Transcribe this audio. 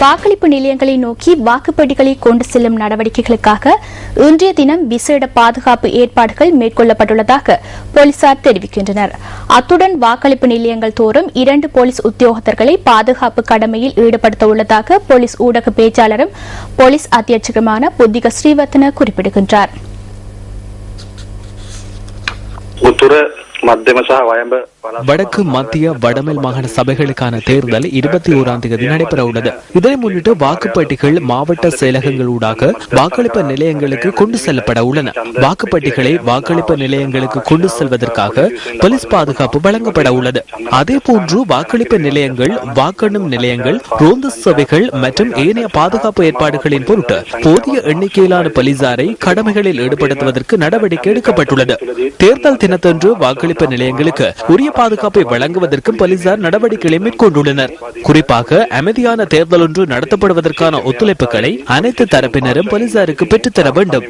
வாக்களிப்பு நிலையங்களை நோக்கி வாக்குப்பெட்டிகளை கொண்டு செல்லும் நடவடிக்கைகளுக்காக இன்றைய தினம் விசேட பாதுகாப்பு ஏற்பாடுகள் மேற்கொள்ளப்பட்டுள்ளதாக போலீசார் தெரிவிக்கின்றனர். அத்துடன் வாக்களிப்பு நிலையங்கள் தோறும் 2 போலீஸ் உத்தியோகத்தர்களை பாதுகாப்பு கடமையில் ஈடுபடுத்த உள்ளதாக போலீஸ் ஊடக பேச்சாளரும் போலீஸ் அத்தியட்சகருமான புத்திக ஸ்ரீவர்த்தன குறிப்பிடுகின்றார். வடக்கு மத்திய வடமேல் மாகாண சபைகளுக்கான தேர்தல் 21ஆம் தேதி நடைபெற உள்ளது. இதனை முன்னிட்டு வாக்குப்பெட்டிகள் மாவட்ட செயலகங்களூடாக வாக்களிப்பு நிலையங்களுக்கு கொண்டு செல்லப்பட உள்ளன. வாக்குப்பெட்டிகளை வாக்களிப்பு நிலையங்களுக்கு கொண்டு செல்வதற்காக போலீஸ் பாதுகாப்பு வழங்கப்பட உள்ளது. அதேபோன்று வாக்களிப்பு நிலையங்கள், வாக்கெண்ணும் நிலையங்கள், ரோந்து சபைகள் மற்றும் ஏனைய பாதுகாப்பு ஏற்பாடுகளின் பொருட்டு போதிய எண்ணிக்கையிலான போலீசாரை கடமைகளில் ஈடுபடுத்துவதற்கு நடவடிக்கை எடுக்கப்பட்டுள்ளது. தேர்தல் தினத்தன்று வாக்களிப்பு நிலையங்களுக்கு உரிய பாதுகாப்பை வழங்குவதற்கும் போலீசார் நடவடிக்கைகளை மேற்கொண்டுள்ளனர். குறிப்பாக அமைதியான தேர்தல் ஒன்று நடத்தப்படுவதற்கான ஒத்துழைப்புகளை அனைத்து தரப்பினரும் போலீசாருக்கு பெற்றுத்தர வேண்டும்.